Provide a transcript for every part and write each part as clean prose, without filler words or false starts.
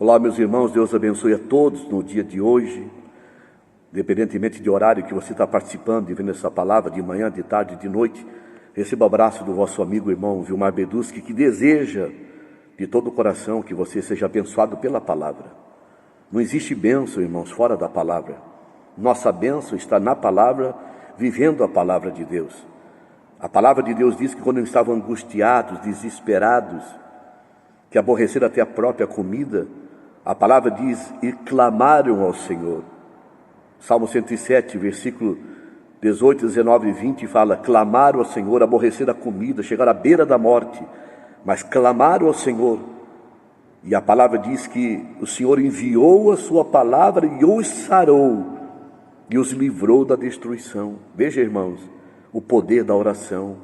Olá, meus irmãos, Deus abençoe a todos no dia de hoje, independentemente de horário que você está participando e vendo essa palavra, de manhã, de tarde, de noite. Receba o abraço do vosso amigo, irmão Vilmar Beduschi, que deseja de todo o coração que você seja abençoado pela palavra. Não existe bênção, irmãos, fora da palavra. Nossa bênção está na palavra, vivendo a palavra de Deus. A palavra de Deus diz que quando eles estavam angustiados, desesperados, que aborreceram até a própria comida, a palavra diz, e clamaram ao Senhor. Salmo 107, versículo 18, 19 e 20 fala, clamaram ao Senhor, aborreceram a comida, chegaram à beira da morte, mas clamaram ao Senhor. E a palavra diz que o Senhor enviou a sua palavra e os sarou, e os livrou da destruição. Veja, irmãos, o poder da oração,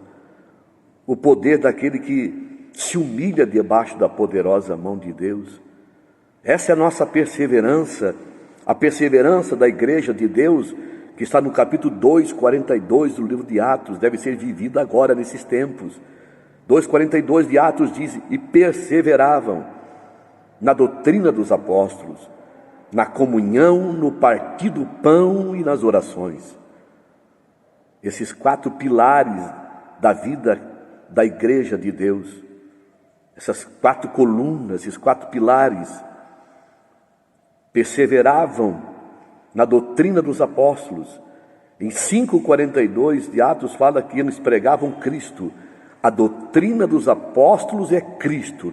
o poder daquele que se humilha debaixo da poderosa mão de Deus. Essa é a nossa perseverança, a perseverança da igreja de Deus, que está no capítulo 2:42 do livro de Atos, deve ser vivida agora nesses tempos. 2:42 de Atos diz, e perseveravam na doutrina dos apóstolos, na comunhão, no partir do pão e nas orações. Esses 4 pilares da vida da igreja de Deus, essas 4 colunas, esses 4 pilares, perseveravam na doutrina dos apóstolos. Em 5:42 de Atos fala que eles pregavam Cristo. A doutrina dos apóstolos é Cristo.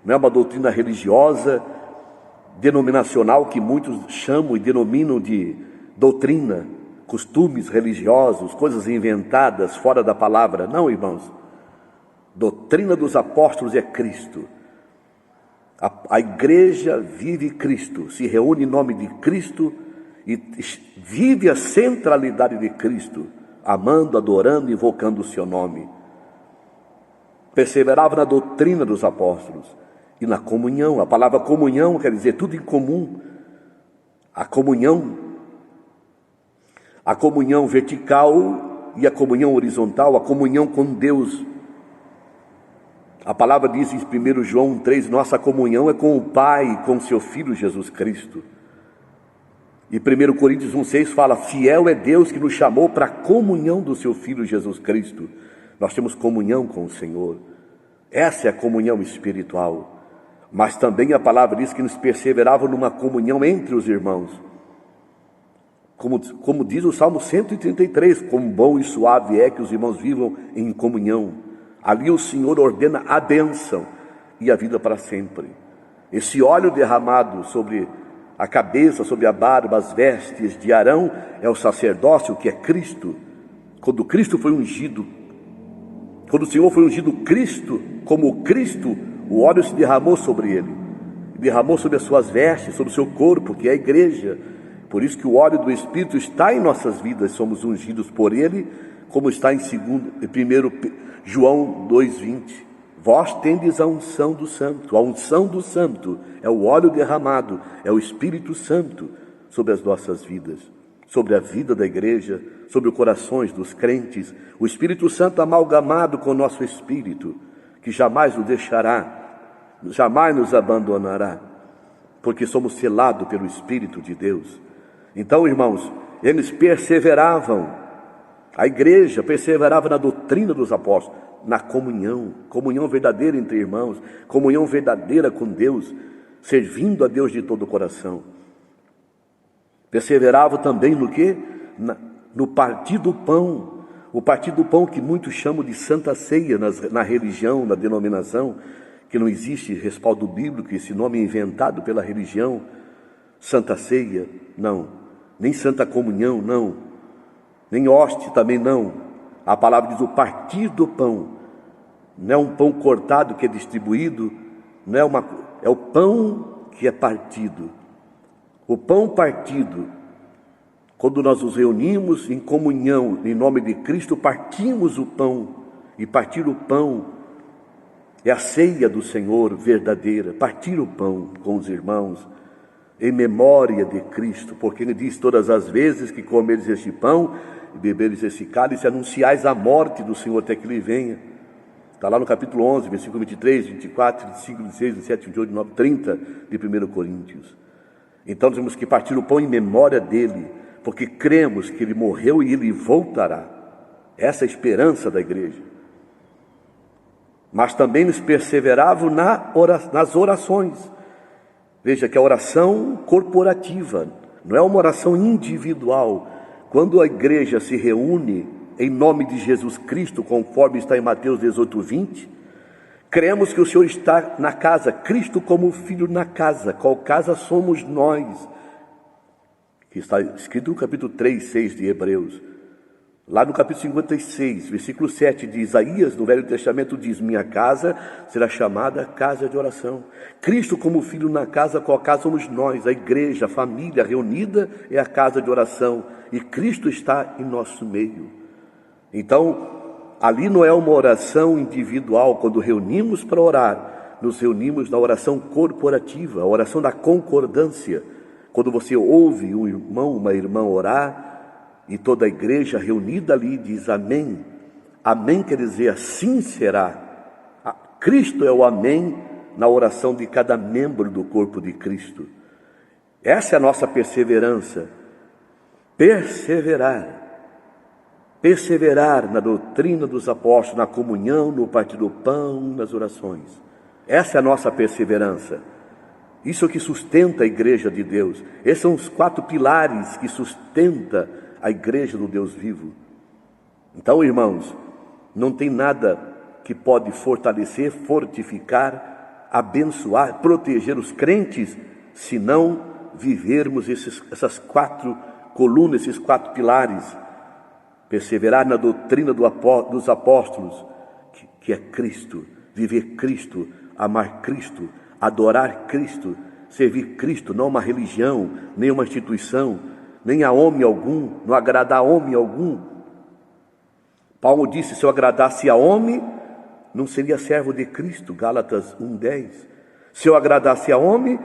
Não é uma doutrina religiosa, denominacional, que muitos chamam e denominam de doutrina, costumes religiosos, coisas inventadas fora da palavra. Não, irmãos. Doutrina dos apóstolos é Cristo. A igreja vive Cristo, se reúne em nome de Cristo e vive a centralidade de Cristo, amando, adorando, invocando o seu nome. Perseverava na doutrina dos apóstolos e na comunhão. A palavra comunhão quer dizer tudo em comum. A comunhão vertical e a comunhão horizontal, a comunhão com Deus. A palavra diz em 1 João 3, nossa comunhão é com o Pai e com seu Filho Jesus Cristo. E 1 Coríntios 1,6 fala, fiel é Deus que nos chamou para a comunhão do seu Filho Jesus Cristo. Nós temos comunhão com o Senhor. Essa é a comunhão espiritual. Mas também a palavra diz que nos perseveravam numa comunhão entre os irmãos. Como diz o Salmo 133, quão bom e suave é que os irmãos vivam em comunhão. Ali o Senhor ordena a bênção e a vida para sempre. Esse óleo derramado sobre a cabeça, sobre a barba, as vestes de Arão, é o sacerdócio que é Cristo. Quando Cristo foi ungido, quando o Senhor foi ungido Cristo, como Cristo, o óleo se derramou sobre ele. Derramou sobre as suas vestes, sobre o seu corpo, que é a igreja. Por isso que o óleo do Espírito está em nossas vidas, somos ungidos por ele, como está em 1 João 2,20. Vós tendes a unção do Santo. A unção do Santo é o óleo derramado, é o Espírito Santo sobre as nossas vidas, sobre a vida da igreja, sobre os corações dos crentes. O Espírito Santo amalgamado com o nosso espírito, que jamais nos deixará, jamais nos abandonará, porque somos selados pelo Espírito de Deus. Então, irmãos, eles perseveravam. A igreja perseverava na doutrina dos apóstolos, na comunhão verdadeira entre irmãos, comunhão verdadeira com Deus, servindo a Deus de todo o coração. Perseverava também no quê? No partir do pão. O partir do pão que muitos chamam de Santa Ceia na religião, na denominação, que não existe respaldo bíblico, esse nome é inventado pela religião. Santa Ceia, não. Nem Santa Comunhão, não. Nem hoste também não. A palavra diz o partir do pão. Não é um pão cortado que é distribuído, não é o pão que é partido. O pão partido, quando nós nos reunimos em comunhão, em nome de Cristo, partimos o pão. E partir o pão é a ceia do Senhor verdadeira. Partir o pão com os irmãos, em memória de Cristo, porque ele diz todas as vezes que comeres este pão e beberes esse cálice, anunciais a morte do Senhor até que ele venha. Está lá no capítulo 11, versículo 23, 24, 25, 26, 27, 28, 29, 30 de 1 Coríntios. Então nós temos que partir o pão em memória dele, porque cremos que ele morreu e ele voltará. Essa é a esperança da igreja. Mas também nos perseveravam nas orações. Veja que a oração corporativa, não é uma oração individual. Quando a igreja se reúne em nome de Jesus Cristo, conforme está em Mateus 18, 20, cremos que o Senhor está na casa, Cristo como Filho na casa. Qual casa somos nós? Que está escrito no capítulo 3, 6 de Hebreus. Lá no capítulo 56, versículo 7 de Isaías, no Velho Testamento, diz: minha casa será chamada casa de oração. Cristo como Filho na casa, qual casa somos nós? A igreja, a família reunida é a casa de oração. E Cristo está em nosso meio. Então, ali não é uma oração individual. Quando reunimos para orar, nos reunimos na oração corporativa, a oração da concordância. Quando você ouve um irmão, uma irmã orar, e toda a igreja reunida ali diz amém. Amém quer dizer assim será. Cristo é o amém na oração de cada membro do corpo de Cristo. Essa é a nossa perseverança. Perseverar na doutrina dos apóstolos, na comunhão, no partir do pão, nas orações. Essa é a nossa perseverança. Isso é o que sustenta a igreja de Deus. Esses são os 4 pilares que sustenta a igreja do Deus vivo. Então, irmãos, não tem nada que pode fortalecer, fortificar, abençoar, proteger os crentes, se não vivermos essas 4 colunas, esses 4 pilares. Perseverar na doutrina dos apóstolos, que é Cristo, viver Cristo, amar Cristo, adorar Cristo, servir Cristo, não uma religião, nem uma instituição, nem a homem algum, não agradar a homem algum. Paulo disse: se eu agradasse a homem, não seria servo de Cristo, Gálatas 1:10. Se eu agradasse a homem,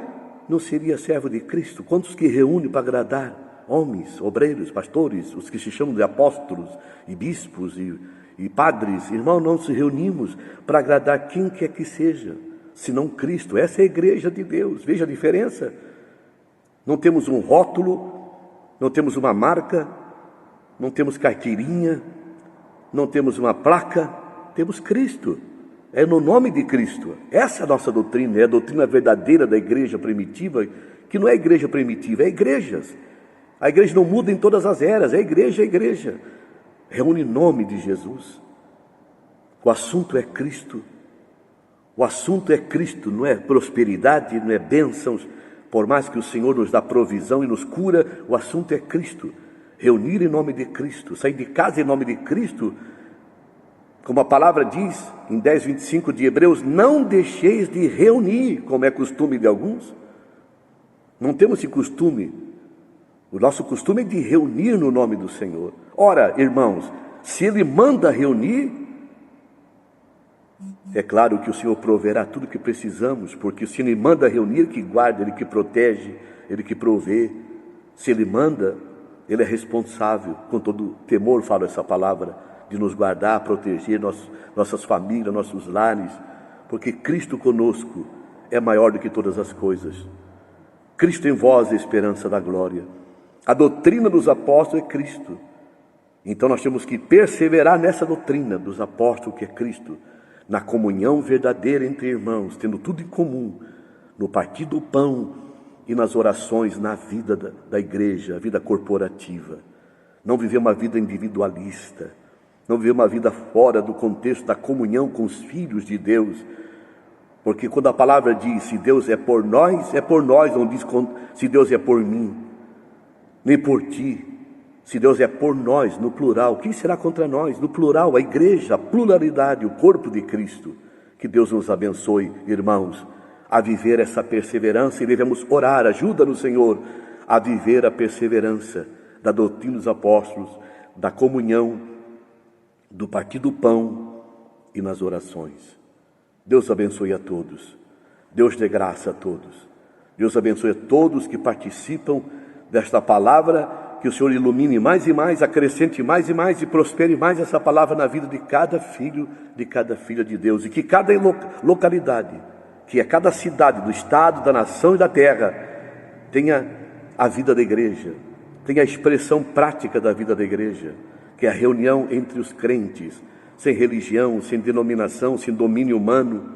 não seria servo de Cristo. Quantos que reúne para agradar? Homens, obreiros, pastores, os que se chamam de apóstolos e bispos e padres. Irmão, não se reunimos para agradar quem quer que seja, senão Cristo. Essa é a igreja de Deus. Veja a diferença. Não temos um rótulo, não temos uma marca, não temos carteirinha, não temos uma placa, temos Cristo. É no nome de Cristo. Essa é a nossa doutrina, é a doutrina verdadeira da igreja primitiva, que não é igreja primitiva, é igrejas. A igreja não muda em todas as eras, é igreja, reúne em nome de Jesus. O assunto é Cristo. O assunto é Cristo, não é prosperidade, não é bênçãos. Por mais que o Senhor nos dá provisão e nos cura, o assunto é Cristo. Reunir em nome de Cristo, sair de casa em nome de Cristo. Como a palavra diz em 10:25 de Hebreus: não deixeis de reunir, como é costume de alguns. Não temos esse costume. O nosso costume é de reunir no nome do Senhor. Ora, irmãos, se Ele manda reunir, é claro que o Senhor proverá tudo o que precisamos, porque se Ele manda reunir, Ele que guarda, Ele que protege, Ele que provê. Se Ele manda, Ele é responsável, com todo temor falo essa palavra, de nos guardar, proteger nossas famílias, nossos lares, porque Cristo conosco é maior do que todas as coisas. Cristo em vós é a esperança da glória. A doutrina dos apóstolos é Cristo. Então nós temos que perseverar nessa doutrina dos apóstolos, que é Cristo, na comunhão verdadeira entre irmãos, tendo tudo em comum, no partir do pão e nas orações, na vida da igreja, a vida corporativa. Não viver uma vida individualista, não viver uma vida fora do contexto da comunhão com os filhos de Deus. Porque quando a palavra diz: se Deus é por nós, não diz se Deus é por mim, nem por ti. Se Deus é por nós, no plural, quem será contra nós? No plural, a igreja, a pluralidade, o corpo de Cristo. Que Deus nos abençoe, irmãos, a viver essa perseverança, e devemos orar, ajuda-nos, Senhor, a viver a perseverança da doutrina dos apóstolos, da comunhão, do partir do pão e nas orações. Deus abençoe a todos. Deus dê graça a todos. Deus abençoe a todos que participam desta palavra, que que o Senhor ilumine mais e mais, acrescente mais e mais e prospere mais essa palavra na vida de cada filho, de cada filha de Deus. E que cada localidade, que é cada cidade do estado, da nação e da terra, tenha a vida da igreja, tenha a expressão prática da vida da igreja, que é a reunião entre os crentes, sem religião, sem denominação, sem domínio humano,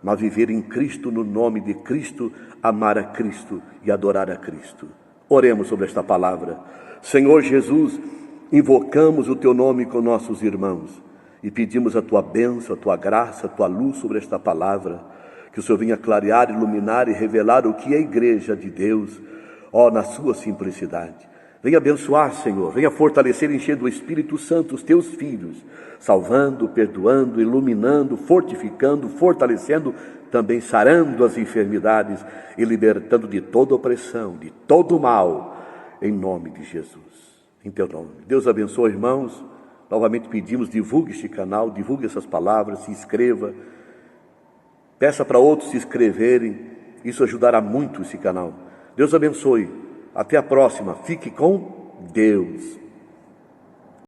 mas viver em Cristo, no nome de Cristo, amar a Cristo e adorar a Cristo. Oremos sobre esta palavra. Senhor Jesus, invocamos o Teu nome com nossos irmãos e pedimos a Tua bênção, a Tua graça, a Tua luz sobre esta palavra, que o Senhor venha clarear, iluminar e revelar o que é a igreja de Deus, na sua simplicidade. Venha abençoar, Senhor, venha fortalecer e encher do Espírito Santo os Teus filhos, salvando, perdoando, iluminando, fortificando, fortalecendo, também sarando as enfermidades e libertando de toda opressão, de todo mal, em nome de Jesus, em Teu nome. Deus abençoe, irmãos. Novamente pedimos, divulgue este canal, divulgue essas palavras, se inscreva, peça para outros se inscreverem, isso ajudará muito esse canal. Deus abençoe, até a próxima, fique com Deus.